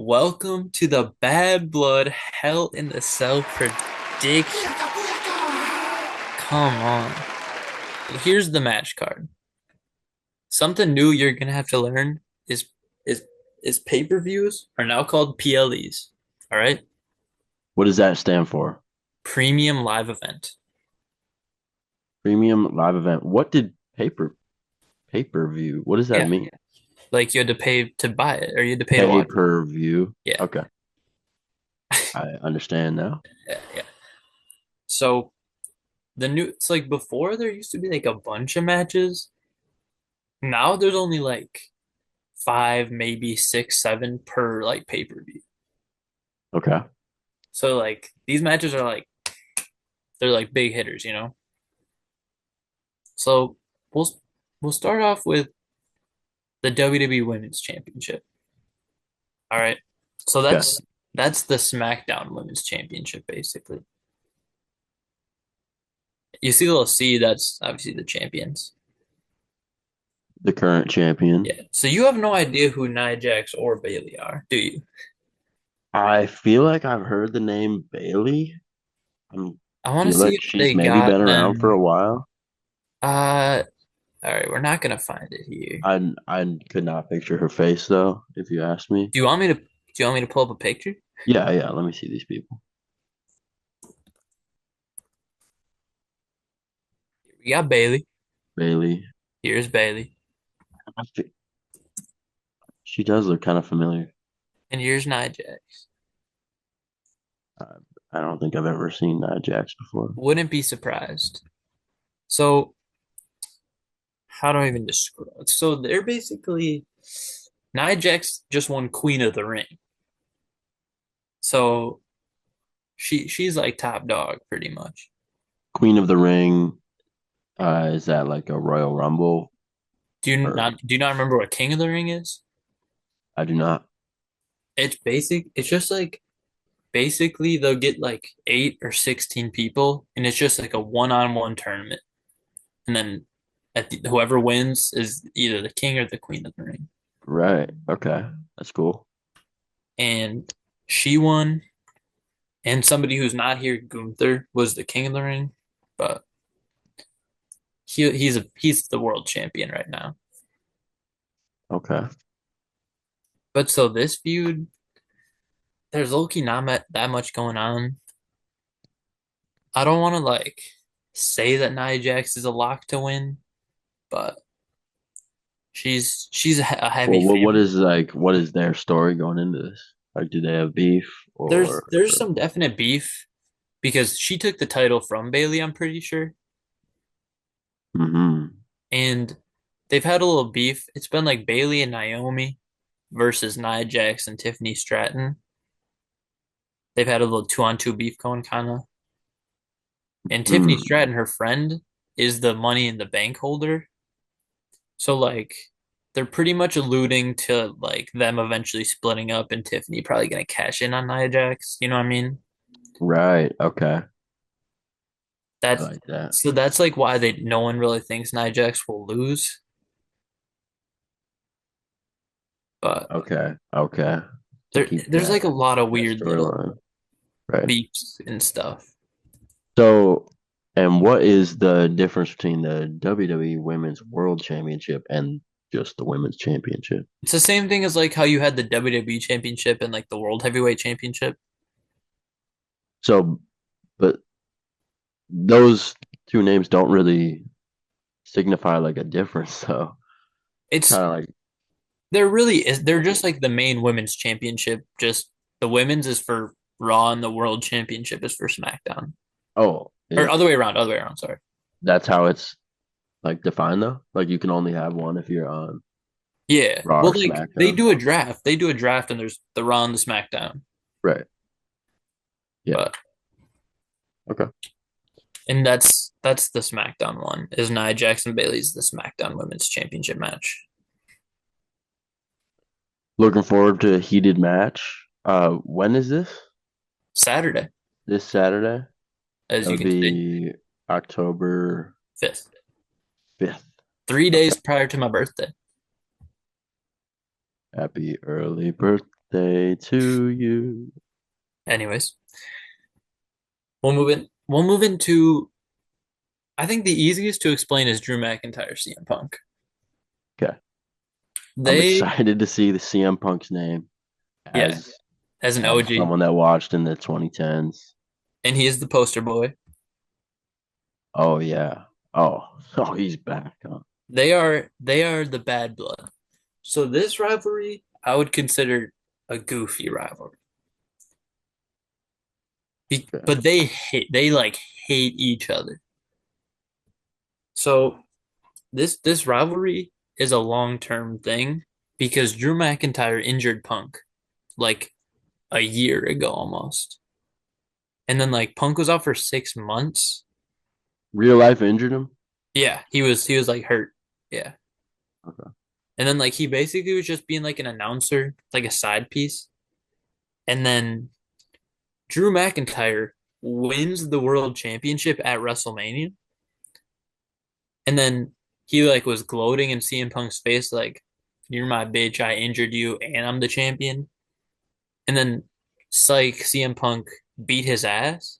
Welcome to the Bad Blood Hell in the Cell prediction. Come on. Here's the match card. Something new you're gonna have to learn is is pay-per-views are now called PLEs. All right? What does that stand for? Premium live event. Premium live event. What did pay-per-view? What does that Yeah. mean? Like you had to pay to buy it or you had to pay to Pay watch it. per view. Yeah. Okay, I understand now. Yeah, yeah. So the new it's like before there used to be like a bunch of matches. Now there's only like five, maybe six, seven per like pay-per-view. Okay, So like these matches are like they're like big hitters, you know. So we'll we'll start off with the WWE Women's Championship. All right. So okay. that's the SmackDown Women's Championship basically. You see the little C, that's obviously the champions. The current champion. Yeah. So you have no idea who Nia Jax or Bailey are, do you? I feel like I've heard the name Bailey. I I want to feel see like if she's they maybe got been around for them. a while. Uh, all right, we're not gonna find it here. I could not picture her face though, if you ask me. Do you want me to pull up a picture? Yeah, yeah. Let me see these people. We got Bailey. Bailey. Here's Bailey. I fe- She does look kind of familiar. And here's Nia Jax. Uh, I don't think I've ever seen Nia Jax before. Wouldn't be surprised. So, how do I even describe? So they're basically Nia Jax just won Queen of the Ring. So she's like top dog pretty much. Queen of the Ring. Is that like a Royal Rumble? Or Do you not remember what King of the Ring is? I do not. It's just like basically they'll get like 8 or 16 people and it's just like a one-on-one tournament. And then whoever wins is either the king or the queen of the ring. Right. Okay. That's cool. And she won. And somebody who's not here, Gunther, was the king of the ring, but he's the world champion right now. Okay. But so this feud, there's low-key not that much going on. I don't want to like say that Nia Jax is a lock to win, but she's a heavy Well, what favorite. is what is their story going into this? Like, do they have beef or? There's some definite beef because she took the title from Bailey, I'm pretty sure, Mm-hmm. and they've had a little beef. It's been like Bailey and Naomi versus Nia Jax and Tiffany Stratton. They've had a little two-on-two beef going, kind of. And Tiffany Mm. Stratton, her friend, is the Money in the Bank holder. So like they're pretty much alluding to like them eventually splitting up and Tiffany probably gonna cash in on Nia Jax. You know what I mean? Right. Okay. I That's like that. so that's like why they no one really thinks Nia Jax will lose. But Okay. Okay. To keep there's like a lot of that weird little storyline. Right. beefs and stuff. So, and what is the difference between the WWE Women's World Championship and just the Women's Championship? It's the same thing as like how you had the WWE Championship and like the World Heavyweight Championship. So, but those two names don't really signify like a difference. So it's It's kind of like, they're just like the main women's championship. Just the women's is for Raw and the World Championship is for SmackDown. oh, Or is other way around, sorry. that's how it's like defined though? Like you can only have one if you're on Yeah. Raw Well, or like they SmackDown. do a draft. They do a draft and there's the Raw and the SmackDown. Right. Yeah. But Okay. and that's the SmackDown one. Is Nia Jax and Bailey's the SmackDown Women's Championship match. Looking forward to a heated match. When is this? Saturday, This Saturday? as That you would can see. be October 5th. 5th. 3 days Okay. prior to my birthday. Happy early birthday. birthday to you. Anyways, We'll move into. I think the easiest to explain is Drew McIntyre, CM Punk. Okay. I'm They, excited to see the CM Punk's name yeah, as as an as OG, someone that watched in the 2010s. and he is the poster boy. Oh yeah. Oh, oh, he's back, huh? They are the bad blood. So this rivalry, I would consider a goofy rivalry. Okay. But they like hate each other. So this rivalry is a long-term thing because Drew McIntyre injured Punk like a year ago almost. And then like Punk was out for 6 months. Real life injured him? Yeah, he was like hurt. Yeah. Okay. And then like he basically was just being like an announcer, like a side piece. And then Drew McIntyre wins the world championship at WrestleMania. And then he like was gloating in CM Punk's face, like, "You're my bitch, I injured you, and I'm the champion." And then CM Punk beat his ass.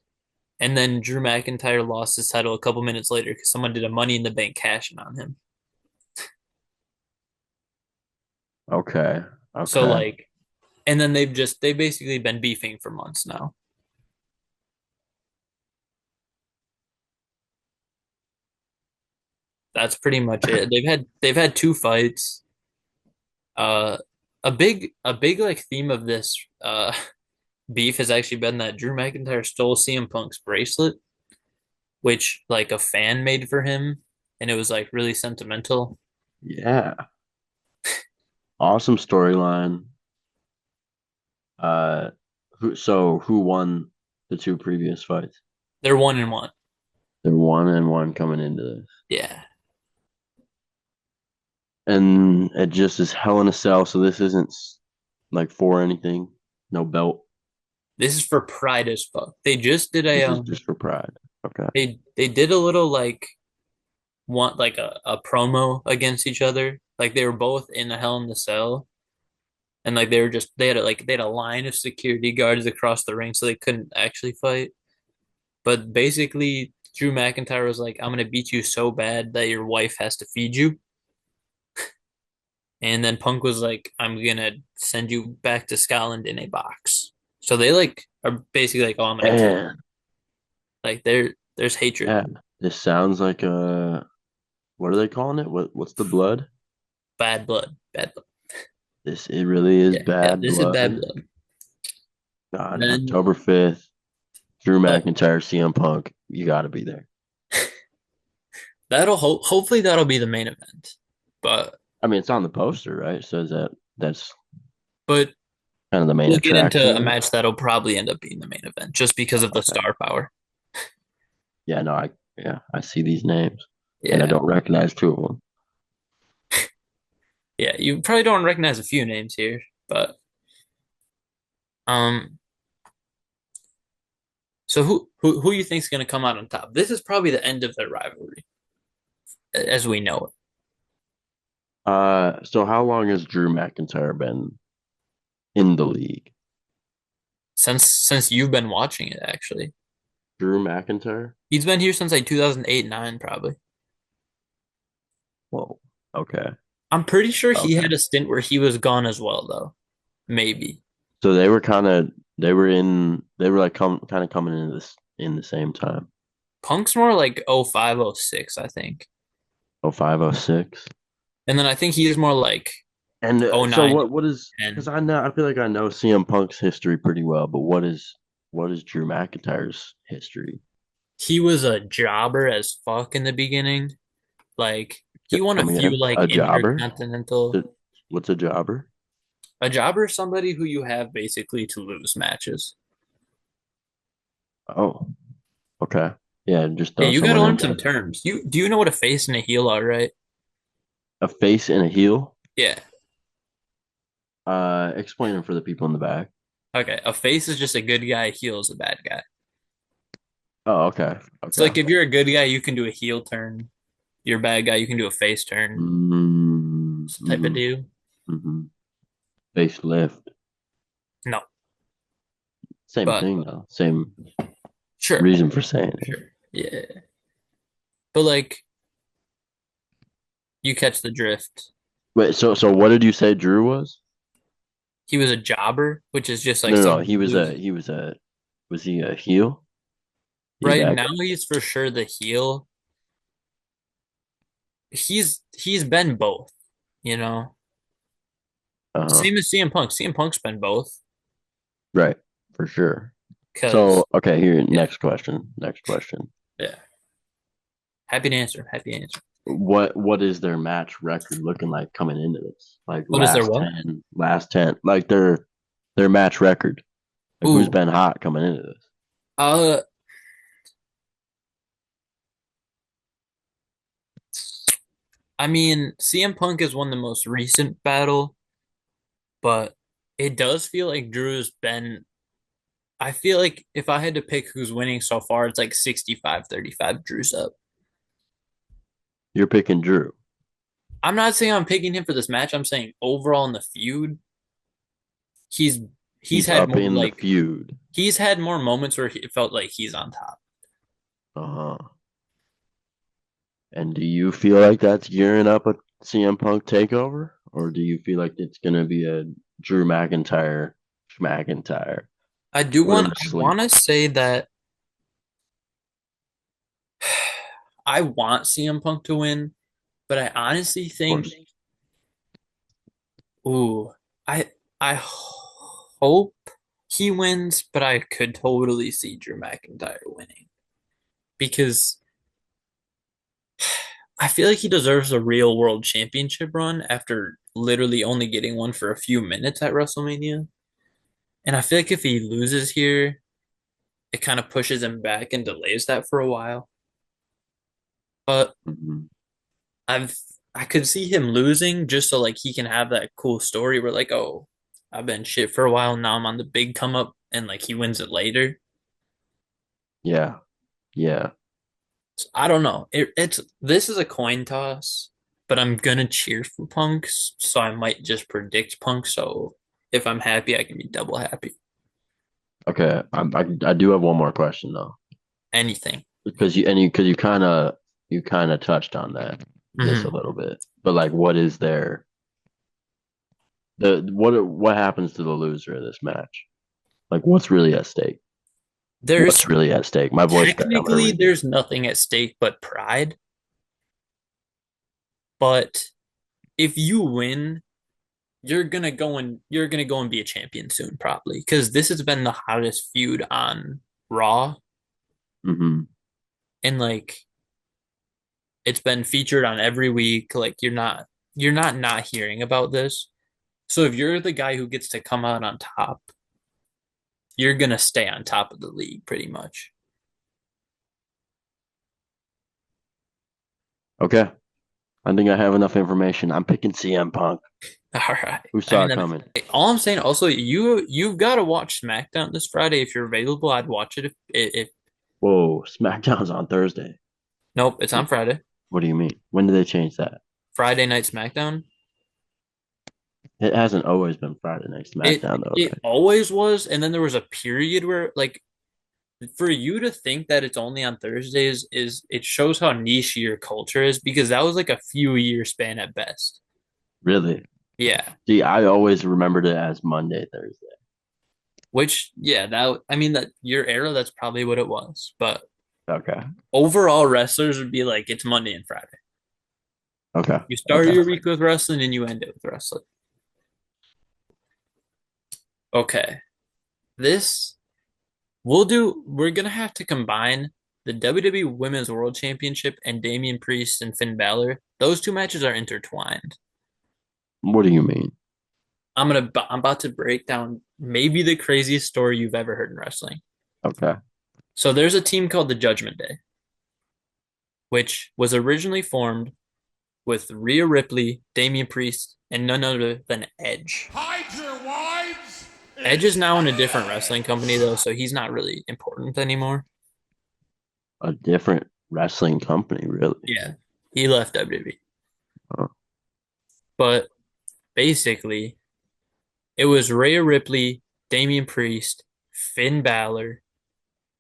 And then Drew McIntyre lost his title a couple minutes later because someone did a Money in the Bank cash in on him. Okay. So Okay. like, and then they've basically been beefing for months now. That's pretty much it. They've had two fights. Uh, a big like theme of this beef has actually been that Drew McIntyre stole CM Punk's bracelet, which like a fan made for him, and it was like really sentimental. Yeah. Awesome storyline. Uh, who won the two previous fights? They're 1-1. They're 1-1 coming into this. Yeah, And it just is hell in a cell, so this isn't like for anything. No belt. this is for pride as fuck. They just did a This is just for pride. Okay. they did a little like want like a promo against each other. Like they were both in a Hell in the Cell, and like they were just they had a line of security guards across the ring, so they couldn't actually fight. But basically, Drew McIntyre was like, "I'm gonna beat you so bad that your wife has to feed you." And then Punk was like, "I'm gonna send you back to Scotland in a box." So they like are basically like, "Oh, I'm gonna kill you." Man, Like there's hatred. yeah. This sounds like a what are they calling it? What's the blood? Bad blood. Bad blood. This it really is Yeah, bad this is bad blood. blood. God, Then October 5th, Drew oh, McIntyre, CM Punk. You got to be there. hopefully that'll be the main event. But I mean, it's on the poster, right? So is that's but kind of the main we'll get into a attraction. match that'll probably end up being the main event just because of the Okay. star power. Yeah, no, I see these names and I Yeah. don't recognize two of them. Yeah, you probably don't recognize a few names here, but um so who you think's gonna come out on top? This is probably the end of their rivalry as we know it. So how long has Drew McIntyre been in the league? Since you've been watching it actually. Drew McIntyre? He's been here since like 2008, 9 probably. Whoa. Okay. I'm pretty sure he Okay. had a stint where he was gone as well though. Maybe. So they were like kind of coming into this in the same time. Punk's more like 05, 06, I think. Oh, 05, 06. And then I think he's more like And so 09, what is because 10. I feel like I know CM Punk's history pretty well, but what is Drew McIntyre's history? He was a jobber as fuck in the beginning. Like he won a Come few again? like A jobber? intercontinental. What's a jobber? A jobber is somebody who you have basically to lose matches. Oh, okay. Yeah, just Yeah, throw you gotta someone in learn some there. terms. You do you know what a face and a heel are, right? A face and a heel. Yeah. Explain them for the people in the back. Okay. A face is just a good guy, a heel is a bad guy. Oh, okay. So Okay. like if you're a good guy, you can do a heel turn. You're a bad guy, you can do a face turn Mm-hmm. type of deal. Mm-hmm. Facelift. No, Same but thing though. Same sure, reason for saying it. sure, yeah. But like, you catch the drift. Wait, so what did you say Drew was? He was a jobber, which is just like No, no, no. someone who loses. Was he a heel? He's a Right bad now, guy. he's for sure the heel. He's been both, you know. Uh-huh. Same as CM Punk. CM Punk's been both. Right, for sure. So, Cause okay, here, yeah, next question. Next question. yeah. Happy to answer. Happy to answer. What is their match record looking like coming into this? Like What is there? What? last 10, like their match record. Like who's Ooh. been hot coming into this? Uh, I mean, CM Punk has won the most recent battle, but it does feel like Drew's been. I feel like if I had to pick who's winning so far, it's like 65-35. Drew's up. You're picking Drew. I'm not saying I'm picking him for this match. I'm saying overall in the feud, he's he's He's had up more in the like feud. he's had more moments where it felt like he's on top. Uh-huh. And do you feel like that's gearing up a CM Punk takeover? Or do you feel like it's gonna be a Drew McIntyre I do put want him to I sleep? want to say that I want CM Punk to win, but I honestly Of course. think, ooh, I hope he wins, but I could totally see Drew McIntyre winning because I feel like he deserves a real world championship run after literally only getting one for a few minutes at WrestleMania. And I feel like if he loses here, it kind of pushes him back and delays that for a while. But Hmm. I've I could see him losing just so like he can have that cool story where like, oh, I've been shit for a while, now I'm on the big come up and like he wins it later. Yeah, yeah. So, I don't know. It's this is a coin toss, but I'm gonna cheer for Punks, so I might just predict Punk. So if I'm happy, I can be double happy. Okay. I do have one more question though. Anything. Because you kind of touched on that just a Hmm. little bit. But like what is what happens to the loser of this match? Like what's really at stake? There's What's really at stake? My voice cracked. I'm gonna technically redo it. there's nothing at stake but pride, but if you win, you're gonna go and be a champion soon, probably, because this has been the hottest feud on Raw, Hmm. and like it's been featured on every week. Like you're not hearing about this. So if you're the guy who gets to come out on top, you're gonna stay on top of the league pretty much. Okay. I think I have enough information. I'm picking CM Punk. All right. Who I saw mean, it coming? all I'm saying. Also, you've got to watch SmackDown this Friday if you're available. I'd watch it if Whoa, SmackDown's on Thursday. nope, it's on Friday. What do you mean? When did they change that? Friday night SmackDown. It hasn't always been Friday Night It SmackDown though, it right? always was, and then there was a period where like for you to think that it's only on Thursdays is it shows how niche your culture is because that was like a few year span at best. Really? Yeah. See, I always remembered it as Monday, Thursday. Which yeah, that I mean that your era that's probably what it was. But Okay. overall wrestlers would be like it's Monday and Friday. Okay. You start Okay. your week with wrestling and you end it with wrestling. Okay. This we're gonna have to combine the WWE Women's World Championship and Damian Priest and Finn Balor. Those two matches are intertwined. What do you mean? I'm about to break down maybe the craziest story you've ever heard in wrestling. Okay. So there's a team called the Judgment Day, which was originally formed with Rhea Ripley, Damian Priest, and none other than Edge. Hide your wives. Edge is It's now in a different wrestling company Edge. though, so he's not really important anymore. A different wrestling company, really. Yeah, he left WWE. Huh. But basically, it was Rhea Ripley. Damian Priest, Finn Balor,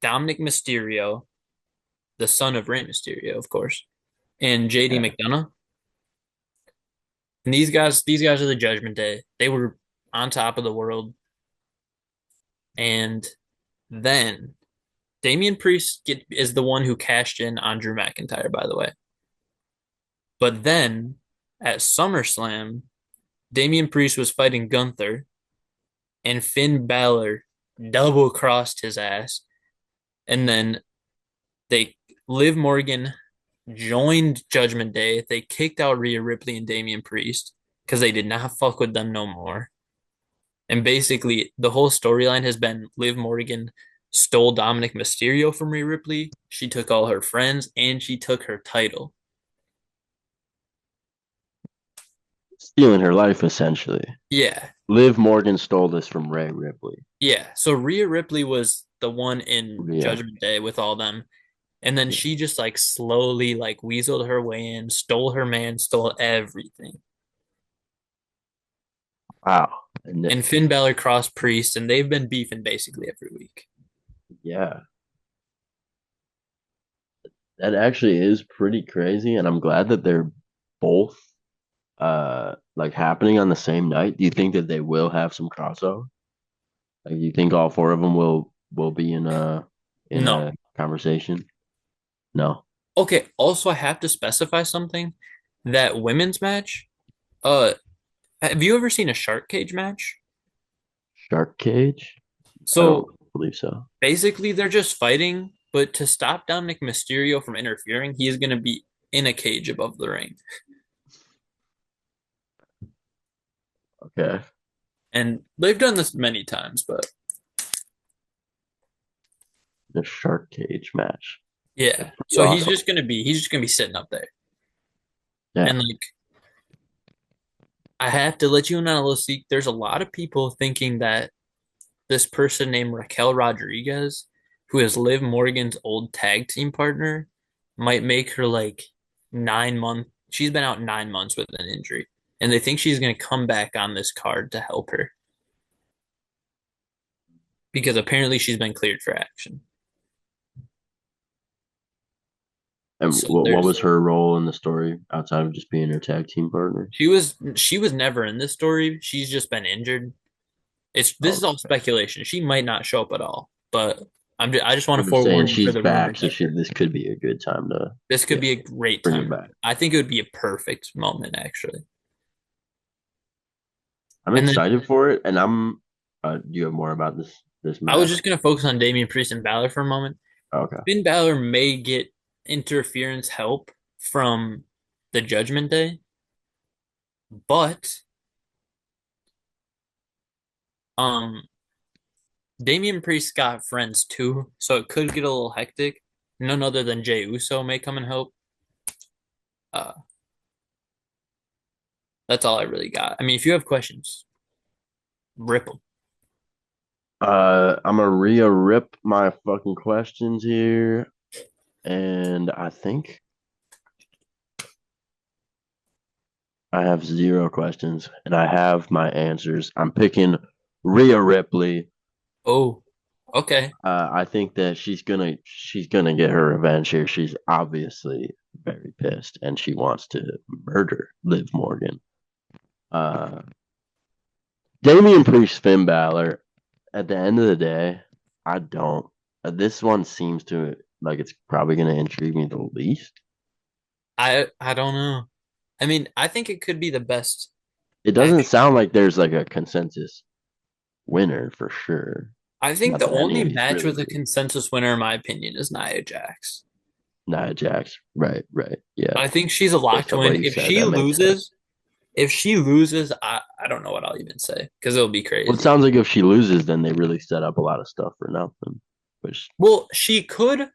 Dominic Mysterio, the son of Rey Mysterio, of course, and JD Yeah. McDonough. And these guys are the Judgment Day. They were on top of the world. And then Damian Priest is the one who cashed in on Drew McIntyre, by the way. But then at SummerSlam, Damian Priest was fighting Gunther, and Finn Balor double crossed his ass. And then they Liv Morgan joined Judgment Day. They kicked out Rhea Ripley and Damian Priest because they did not fuck with them no more. And basically, the whole storyline has been Liv Morgan stole Dominic Mysterio from Rhea Ripley. She took all her friends and she took her title. Stealing her life, essentially. Yeah, Liv Morgan stole this from Rhea Ripley. yeah. So Rhea Ripley was the one in Yeah. Judgment Day with all them. And then she just like slowly like weaseled her way in, stole her man, stole everything. Wow. And And Finn Balor crossed Priest, and they've been beefing basically every week. yeah, that actually is pretty crazy. And I'm glad that they're both like happening on the same night. Do you think that they will have some crossover? Like, do you think all four of them will be in No. a conversation? No. Okay, also I have to specify something. That women's match, uh, have you ever seen a shark cage match? Shark Cage? I don't So believe so. basically they're just fighting, but to stop Dominic Mysterio from interfering, he is gonna be in a cage above the ring. Okay. And they've done this many times, but The Shark Cage match. yeah. So Awesome. he's just gonna be sitting up there. Yeah. And like I have to let you in on a little secret. There's a lot of people thinking that this person named Raquel Rodriguez, who is Liv Morgan's old tag team partner, might make her like 9 month. She's been out 9 months with an injury, and they think she's going to come back on this card to help her because apparently she's been cleared for action. And So what there's was her role in the story outside of just being her tag team partner? she was never in this story. She's just been injured. This Oh, is all speculation. She might not show up at all, but I just want I'm to just saying forewarn you for she's the back, rumors so out there. this could be a good time to This could yeah be a great bring time. her back. I think it would be a perfect moment, actually. I'm And then excited for it, and I'm. Do you have more about this I was match? just going to focus on Damian Priest and Balor for a moment. Okay. Finn Balor may get interference help from the Judgment Day, but um, Damian Priest got friends too, so it could get a little hectic. None other than Jey Uso may come and help. Uh, that's all I really got. I mean, if you have questions, rip them. I'm gonna rip my fucking questions here, and I think I have zero questions, and I have my answers. I'm picking Rhea Ripley. Oh, okay. I think that she's gonna get her revenge here. She's obviously very pissed, and she wants to murder Liv Morgan. Uh, Damian Priest, Finn Balor. At the end of the day, I don't. This one seems to like it's probably gonna intrigue me the least. I don't know. I mean, I think it could be the best It doesn't actual. sound like there's like a consensus winner for sure. I think Not the that any only of these match really with a do. consensus winner, in my opinion, is Nia Jax. Nia Jax, right, yeah. I think she's a lock Based to on what win. you said, that makes sense. If she loses, I don't know what I'll even say because it'll be Well, it crazy. sounds like if she loses, then they really set up a lot of stuff for nothing. Which Well, she could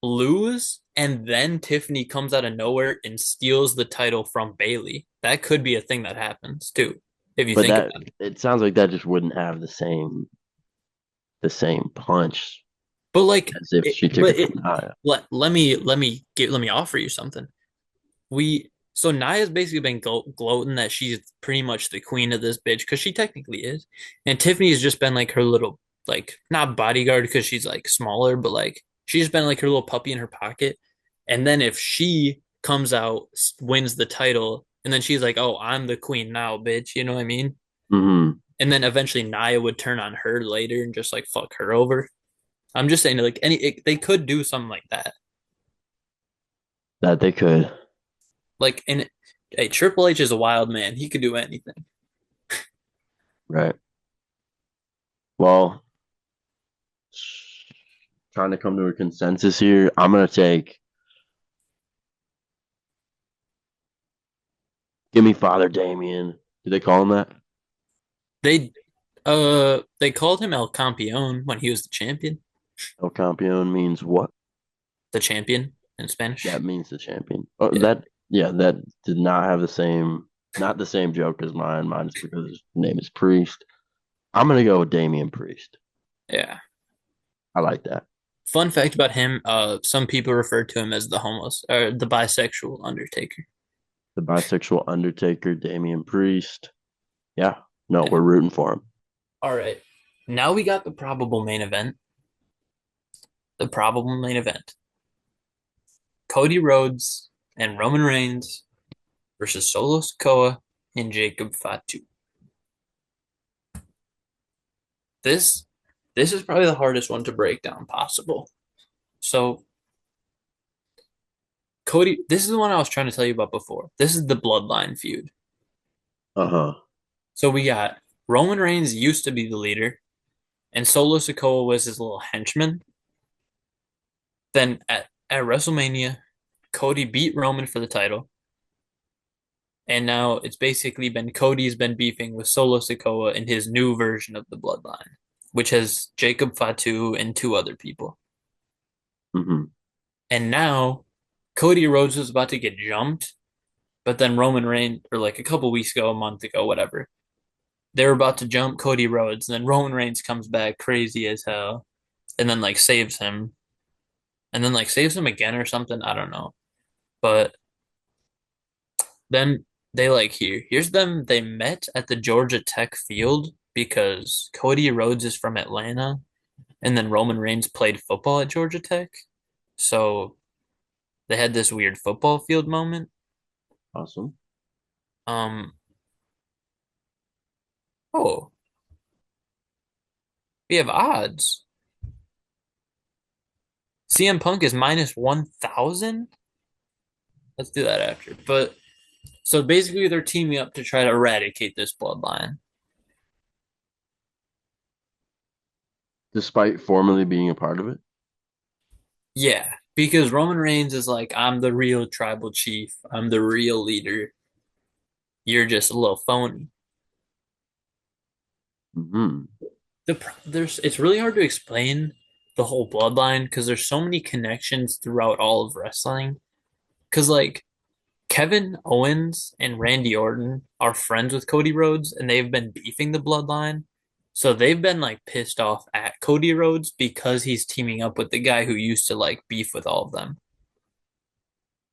lose and then Tiffany comes out of nowhere and steals the title from Bailey. That could be a thing that happens too, if you but think that about it. it sounds like that just wouldn't have the same punch But like as if it, she took but it it from Nia. let me offer you something. We So Nia's basically been gloating that she's pretty much the queen of this bitch because she technically is, and Tiffany's just been like her little like not bodyguard because she's like smaller, but like she's been like her little puppy in her pocket. And then if she comes out, wins the title, and then she's like, "Oh, I'm the queen now, bitch," you know what I mean? Hmm. And then eventually Nia would turn on her later and just like fuck her over. I'm just saying, like they could do something like that. That they could. Like, and hey, Triple H is a wild man. He could do anything. Right. Well, trying to come to a consensus here. I'm gonna take. Give me Father Damien. Do they call him that? They they called him El Campeón when he was the champion. El Campeon means what? The champion in Spanish. That means the champion. Oh, Yeah. that yeah, that did not have the same, not the same joke as mine. Mine's because his name is Priest. I'm gonna go with Damian Priest. Yeah. I like that. Fun fact about him, some people refer to him as the homos or the bisexual Undertaker. The bisexual Undertaker, Damian Priest. Yeah, no, Yeah. we're rooting for him. All right. Now we got the probable main event. The probable main event. Cody Rhodes and Roman Reigns versus Solo Sikoa and Jacob Fatu. This this is probably the hardest one to break down possible. So Cody, this is the one I was trying to tell you about before. This is the bloodline feud. Uh huh. So we got Roman Reigns used to be the leader, and Solo Sikoa was his little henchman. Then at WrestleMania, Cody beat Roman for the title. And now it's basically been Cody's been beefing with Solo Sikoa in his new version of the bloodline, which has Jacob Fatu and two other people. Hmm. And now Cody Rhodes was about to get jumped, but then Roman Reigns, or like a couple weeks ago, a month ago, whatever, they were about to jump Cody Rhodes, and then Roman Reigns comes back crazy as hell, and then like saves him, and then like saves him again or something. I don't know, but then they like here's them. They met at the Georgia Tech field because Cody Rhodes is from Atlanta, and then Roman Reigns played football at Georgia Tech, so they had this weird football field moment. Awesome. Um, oh, we have odds. CM Punk is minus 1,000. Let's do that after. But so basically, they're teaming up to try to eradicate this bloodline. Despite formerly being a part of it. Yeah, because Roman Reigns is like, I'm the real tribal chief. I'm the real leader. You're just a little phony. Hmm. There's it's really hard to explain the whole bloodline because there's so many connections throughout all of wrestling. Because like Kevin Owens and Randy Orton are friends with Cody Rhodes, and they've been beefing the bloodline. So they've been like pissed off at Cody Rhodes because he's teaming up with the guy who used to like beef with all of them.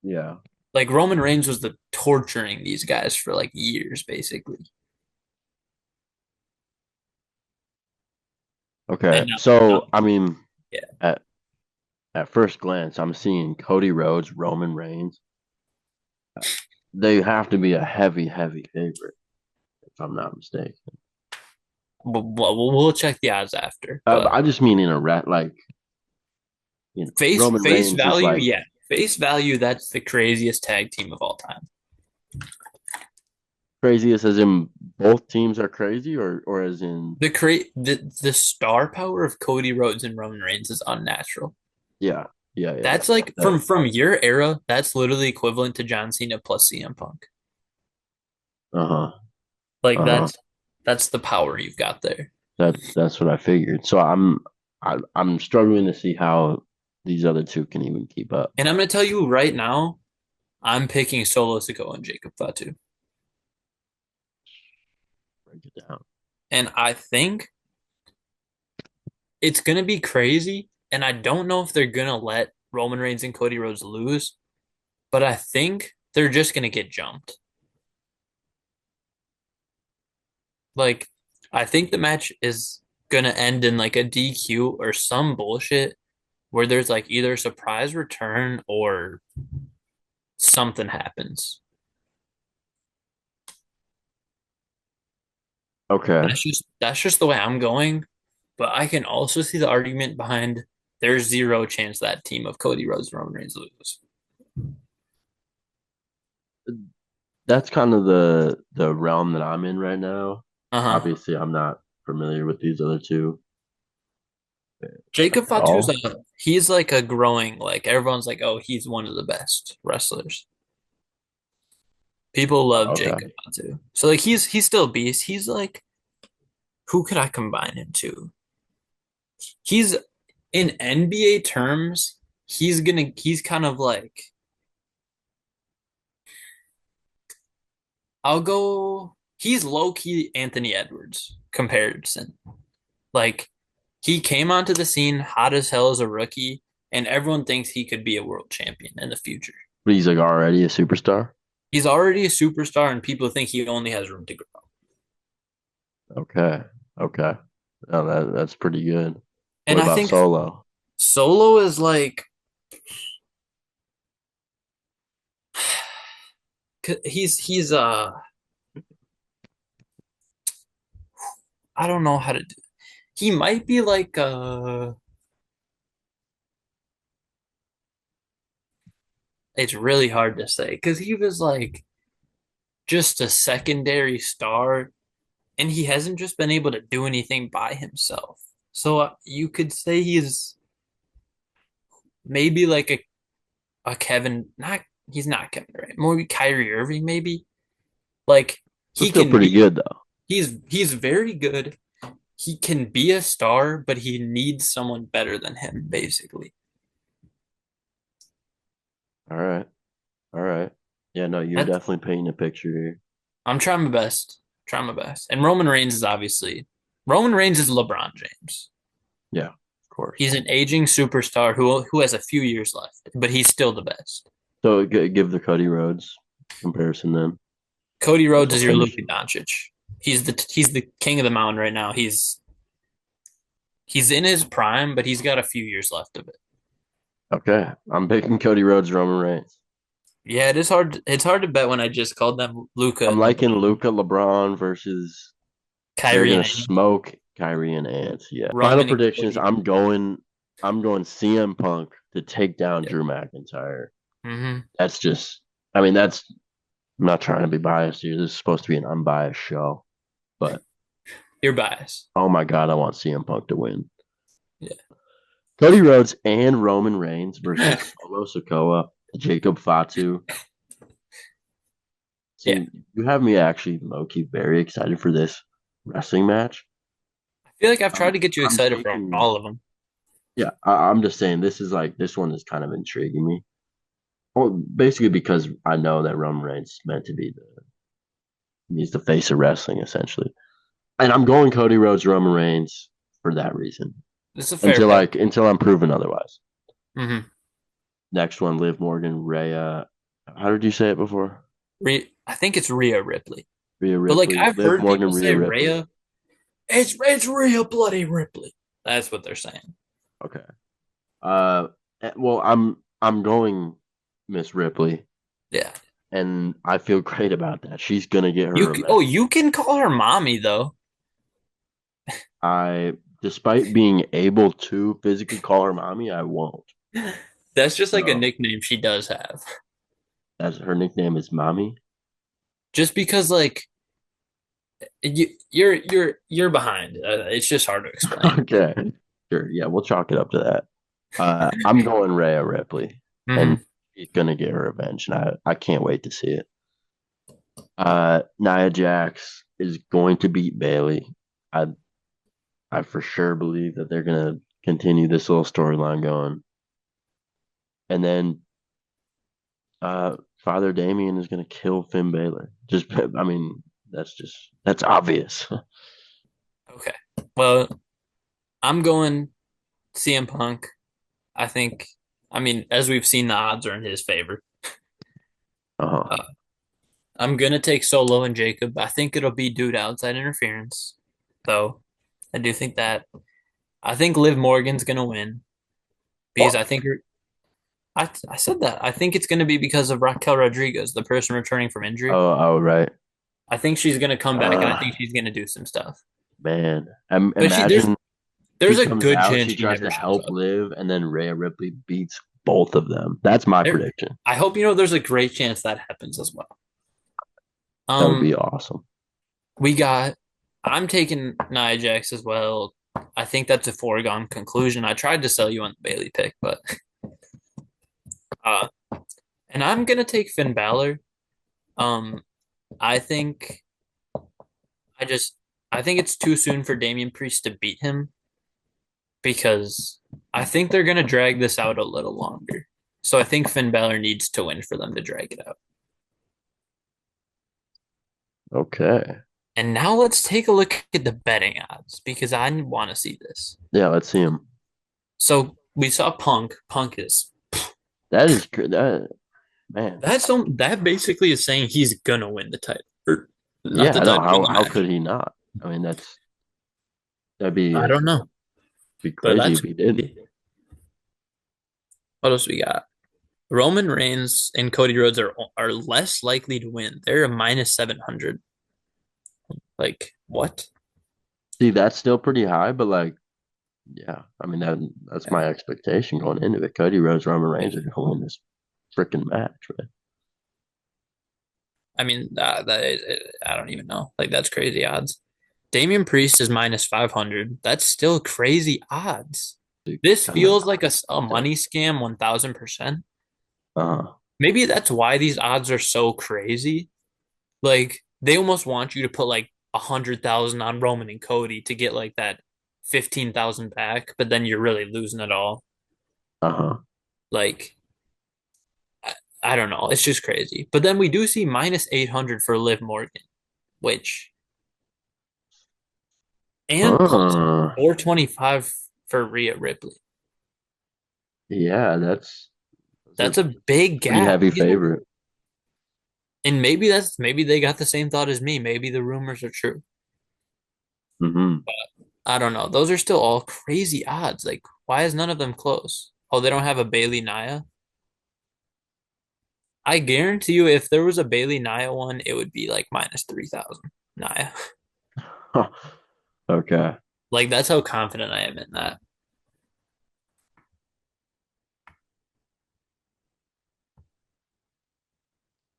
Yeah. Like Roman Reigns was the torturing these guys for like years, basically. Okay. And now So I mean, yeah, at at first glance, I'm seeing Cody Rhodes, Roman Reigns. They have to be a heavy, heavy favorite, if I'm not mistaken. we'll check the odds after. But I just mean in a rat like Roman face Reigns is value, like yeah, face value. That's the craziest tag team of all time. craziest as in both teams are crazy or as in The star power of Cody Rhodes and Roman Reigns is unnatural. yeah, yeah, yeah, That's like yeah. from your era. That's literally equivalent to John Cena plus CM Punk. Uh-huh. Like Uh-huh. that's the power you've got there. That's what I figured. So I'm struggling to see how these other two can even keep up. And I'm gonna tell you right now, I'm picking Solo Sikoa and Jacob Fatu. Break it down. And I think it's gonna be crazy. And I don't know if they're gonna let Roman Reigns and Cody Rhodes lose, but I think they're just gonna get jumped. Like, I think the match is gonna end in like a DQ or some bullshit where there's like either a surprise return or something happens. Okay. That's just the way I'm going. But I can also see the argument behind there's zero chance that team of Cody Rhodes and Roman Reigns loses. That's kind of the realm that I'm in right now. Uh-huh. Obviously, I'm not familiar with these other two Jacob at Fatu's all. he's like a growing, like everyone's like, oh, he's one of the best wrestlers. People love Okay. Jacob Fatu. So like he's still a beast. He's like, who could I combine him to? He's in NBA terms, he's kind of like I'll go he's low key Anthony Edwards comparison. Like he came onto the scene hot as hell as a rookie, and everyone thinks he could be a world champion in the future. But he's like already a superstar. He's already a superstar, and people think he only has room to grow. Okay. Okay. No, that's pretty good. What And I about think Solo? Solo is like he's I don't know how to do. He might be like it's really hard to say because he was like just a secondary star, and he hasn't just been able to do anything by himself. So you could say he's maybe like a Kevin, not he's not Kevin Durant, maybe Kyrie Irving, maybe like That's he still can pretty be. good though. He's very good. He can be a star, but he needs someone better than him, basically. All right. All right. Yeah, no, you're That's definitely painting a picture here. I'm trying my best. Trying my best. And Roman Reigns is LeBron James. Yeah, of course. He's an aging superstar who has a few years left, but he's still the best. So give the Cody Rhodes comparison then, Cody as Rhodes we'll is your finish. Luka Doncic. He's the king of the mountain right now. He's in his prime, but he's got a few years left of it. Okay, I'm picking Cody Rhodes, Roman Reigns. Yeah, it is hard. It's hard to bet when I just called them Luca I'm and LeBron, liking Luca LeBron versus they're Kyrie gonna and Ant, smoke Kyrie and Ant. Yeah. Final Roman and predictions. Cody. I'm going CM Punk to take down Yeah. Drew McIntyre. Hmm. That's just I mean, that's I'm not trying to be biased here. This is supposed to be an unbiased show. But You're biased. oh my god, I want CM Punk to win. Yeah. Cody Rhodes and Roman Reigns versus Solo Sikoa, Jacob Fatu. Yeah. See, you have me actually low-key very excited for this wrestling match. I feel like I've tried to get you I'm excited for taking, all of them. yeah, I'm just saying this one is kind of intriguing me. Well, basically because I know that Roman Reigns is meant to be he's the face of wrestling essentially, and I'm going Cody Rhodes, Roman Reigns for that reason This is a fair until pick. until I'm proven otherwise. Hmm. Next one, Liv Morgan, Rhea. How did you say it before? I think it's Rhea Ripley, Rhea but like Ripley, I've Liv heard Morgan, people Rhea say Ripley. Rhea. It's Rhea bloody Ripley. That's what they're saying. Okay. Uh, well, I'm going Miss Ripley, Yeah. and I feel great about that. She's gonna get her revenge. You can call her mommy though. I, despite being able to physically call her mommy, I won't. That's just like a So nickname she does have. that's her nickname is mommy. Just because like you're behind. It's just hard to explain. Okay, sure. Yeah, we'll chalk it up to that. I'm going Rhea Ripley, and Hmm. she's gonna get her revenge, and I can't wait to see it. Nia Jax is going to beat Bailey. I I for sure believe that they're gonna continue this little storyline going, and then Father Damien is gonna kill Finn Balor. Just I mean that's obvious. Okay. Well, I'm going CM Punk. I think. I mean, as we've seen, the odds are in his favor. Uh-huh. Uh, I'm gonna take Solo and Jacob. I think it'll be due to outside interference, though. I do think that. I think Liv Morgan's gonna win because I think I said that. I think it's gonna be because of Raquel Rodriguez, the person returning from injury. Oh, right. I think she's gonna come back, and I Uh, think she's gonna do some stuff. man. But Imagine she there's a comes good out, chance she she tries never to shows help up. Liv, and then Rhea Ripley beats both of them. That's my prediction. I hope you know there's a great chance that happens as well. That would be Um, awesome. we got. I'm taking Nia Jax as well. I think that's a foregone conclusion. I tried to sell you on the Bailey pick, but uh, and I'm gonna take Finn Balor. Um, I think I just I think it's too soon for Damian Priest to beat him because I think they're gonna drag this out a little longer. So I think Finn Balor needs to win for them to drag it out. Okay. And now let's take a look at the betting odds because I want to see this. Yeah, let's see him. So we saw Punk. Punk is That is that man. that basically is saying he's gonna win the title, or not Yeah, the I know. title, but the How match. could he not? I mean, that'd I don't know, be but crazy that's if he didn't. what else we got. Roman Reigns and Cody Rhodes are less likely to win. They're a minus 700. Like what? See, that's still pretty high, but like, yeah, I mean that's my expectation going into it. Cody Rhodes, Roman Reigns are gonna win this freaking match, man. I mean, I don't even know. Like that's crazy odds. Damian Priest is minus 500. That's still crazy odds. Dude, This kind of. feels like a money scam 1000%. Uh, Maybe that's why these odds are so crazy. Like they almost want you to put like 100,000 on Roman and Cody to get like that 15,000 back, but then you're really losing it all. uh-huh. Like I don't know. It's just crazy. But then we do see minus 800 for Liv Morgan, which and plus Uh, 425 for Rhea Ripley. yeah, those That's are a big pretty gap. heavy favorite. And maybe they got the same thought as me. Maybe the rumors are true. Mm-hmm. I don't know. Those are still all crazy odds. Like, why is none of them close? Oh, they don't have a Bailey Nia. I guarantee you, if there was a Bailey Nia one, it would be like minus 3,000 Nia. Okay. Like, that's how confident I am in that.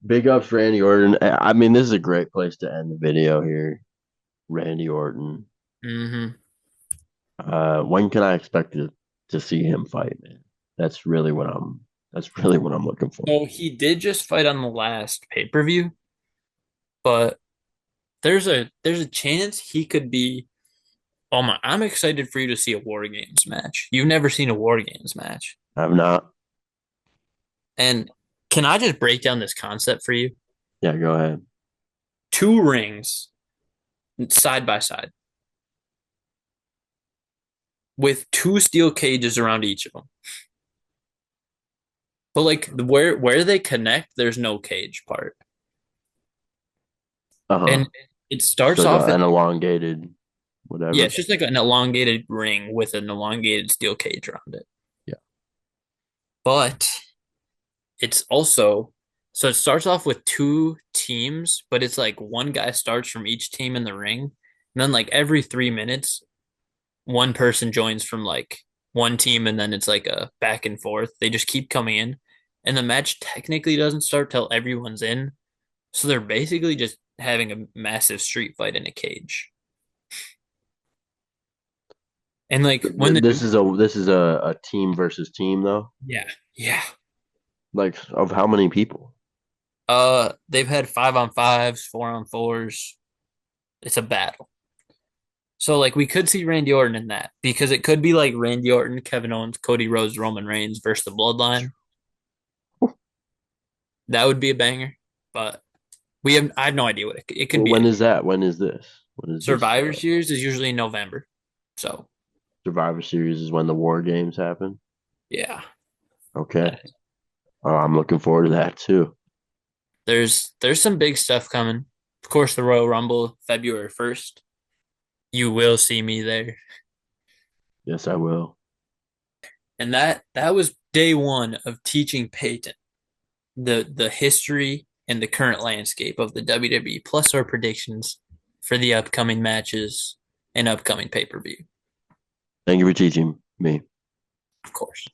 Big ups, Randy Orton. I mean, this is a great place to end the video here. Randy Orton. Hmm. When can I expect to see him fight, man? That's really what I'm looking for. So he did just fight on the last pay-per-view, but there's a chance he could be. Oh my! I'm excited for you to see a War Games match. You've never seen a War Games match, I'm not. and can I just break down this concept for you? Yeah, go ahead. Two rings side by side with two steel cages around each of them. But like where they connect, there's no cage part. Uh-huh. And it Just starts like off at an elongated yeah, whatever. it's just like an elongated ring with an elongated steel cage around it. Yeah. But it's also so it starts off with two teams, but it's like one guy starts from each team in the ring. And then like every 3 minutes, one person joins from like one team and then it's like a back and forth. They just keep coming in. And the match technically doesn't start till everyone's in. So they're basically just having a massive street fight in a cage. And like when the This is a team versus team though. yeah, yeah. Like of how many people? They've had 5-on-5s, 4-on-4s. It's a battle. So like we could see Randy Orton in that because it could be like Randy Orton, Kevin Owens, Cody Rhodes, Roman Reigns versus the Bloodline. That would be a banger. But I have no idea what it could Well, be. when is that? When is this? When is this? Survivor Series is usually in November. So Survivor Series is when the War Games happen. yeah. Okay. Oh, I'm looking forward to that too. There's some big stuff coming. Of course, the Royal Rumble, February 1st. You will see me there. Yes, I will. And that was day one of teaching Peyton the history and the current landscape of the WWE, plus our predictions for the upcoming matches and upcoming pay-per-view. Thank you for teaching me. Of course.